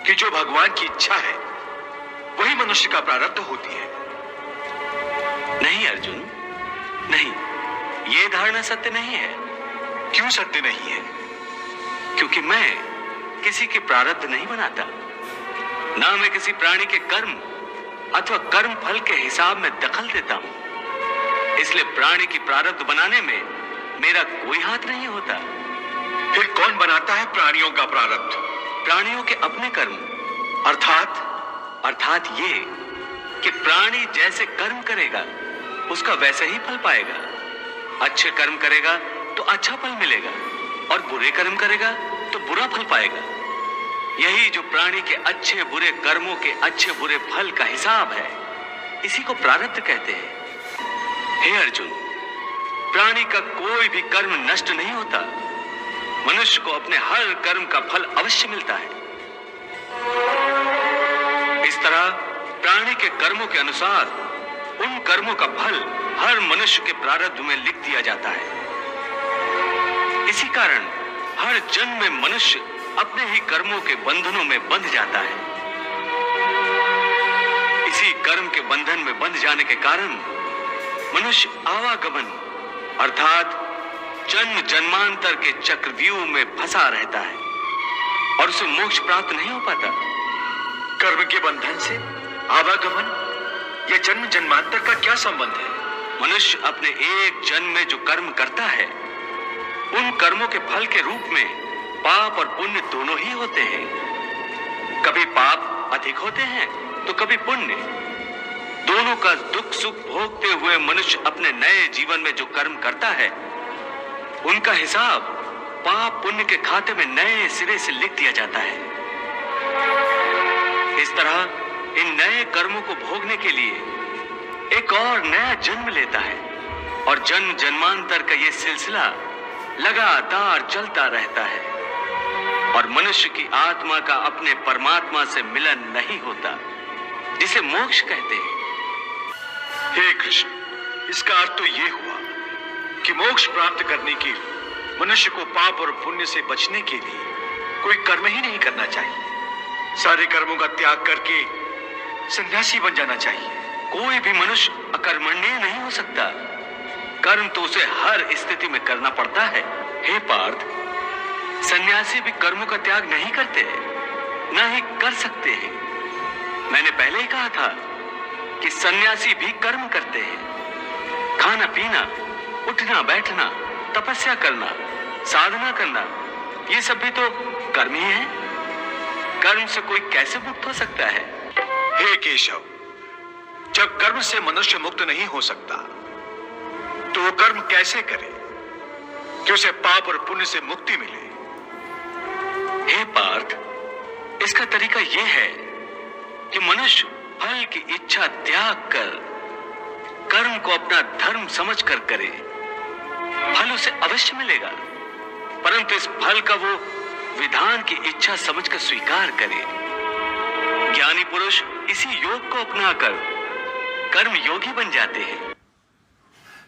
कि जो भगवान की इच्छा है वही मनुष्य का प्रारब्ध होती है। नहीं अर्जुन, नहीं, यह धारणा सत्य नहीं है। क्यों सत्य नहीं है? क्योंकि मैं किसी के प्रारब्ध नहीं बनाता, ना मैं किसी प्राणी के कर्म अथवा कर्म फल के हिसाब में दखल देता हूं। इसलिए प्राणी की प्रारब्ध बनाने में मेरा कोई हाथ नहीं होता। फिर कौन बनाता है प्राणियों का प्रारब्ध? प्राणियों के अपने कर्म। अर्थात ये कि प्राणी जैसे कर्म करेगा उसका वैसे ही फल पाएगा। अच्छे कर्म करेगा तो अच्छा फल मिलेगा और बुरे कर्म करेगा तो बुरा फल पाएगा। यही जो प्राणी के अच्छे बुरे कर्मों के अच्छे बुरे फल का हिसाब है, इसी को प्रारब्ध कहते हैं। हे अर्जुन, प्राणी का कोई भी कर्म नष्ट नहीं होता। मनुष्य को अपने हर कर्म का फल अवश्य मिलता है। इस तरह प्राणी के कर्मों के अनुसार उन कर्मों का फल हर मनुष्य के प्रारब्ध में लिख दिया जाता है। इसी कारण हर जन्म में मनुष्य अपने ही कर्मों के बंधनों में बंध जाता है। इसी कर्म के बंधन में बंध जाने के कारण मनुष्य आवागमन अर्थात जन्म जन्मांतर के चक्रव्यूह में फंसा रहता है और उसे मोक्ष प्राप्त नहीं हो पाता। कर्म के बंधन से आवागमन या जन्म जन्मांतर का क्या संबंध है? मनुष्य अपने एक जन्म में जो कर्म करता है, उन कर्मों के फल के रूप में पाप और पुण्य दोनों ही होते हैं। कभी पाप अधिक होते हैं तो कभी पुण्य। दोनों का दुख सुख भोगते हुए मनुष्य अपने नए जीवन में जो कर्म करता है, उनका हिसाब पाप पुण्य के खाते में नए सिरे से लिख दिया जाता है। इस तरह इन नए कर्मों को भोगने के लिए एक और नया जन्म लेता है और जन्म जन्मांतर का यह सिलसिला लगातार चलता रहता है और मनुष्य की आत्मा का अपने परमात्मा से मिलन नहीं होता, जिसे मोक्ष कहते हैं। हे कृष्ण, इसका अर्थ तो ये हुआ कि मोक्ष प्राप्त करने के लिए मनुष्य को पाप और पुण्य से बचने के लिए कोई कर्म ही नहीं करना चाहिए। सारे कर्मों का त्याग करके सन्यासी बन जाना चाहिए। कोई भी मनुष्य अकर्मण्य नहीं हो सकता। कर्म तो उसे हर स्थिति में करना पड़ता है। हे पार्थ, सन्यासी भी कर्मों का त्याग नहीं करते, न ही कर सकते हैं। मैंने पहले ही कहा था कि सन्यासी भी कर्म करते हैं। खाना पीना, उठना बैठना, तपस्या करना, साधना करना, ये सब भी तो कर्म ही है। कर्म से कोई कैसे मुक्त हो सकता है? हे केशव, जब कर्म से मनुष्य मुक्त नहीं हो सकता तो वो कर्म कैसे करे कि उसे पाप और पुण्य से मुक्ति मिले? हे पार्थ, इसका तरीका यह है कि मनुष्य फल की इच्छा त्याग कर कर्म को अपना धर्म समझकर करे। फल उसे अवश्य मिलेगा, परंतु इस फल का वो विधान की इच्छा समझकर स्वीकार करे। ज्ञानी पुरुष इसी योग को अपनाकर कर्म योगी बन जाते हैं।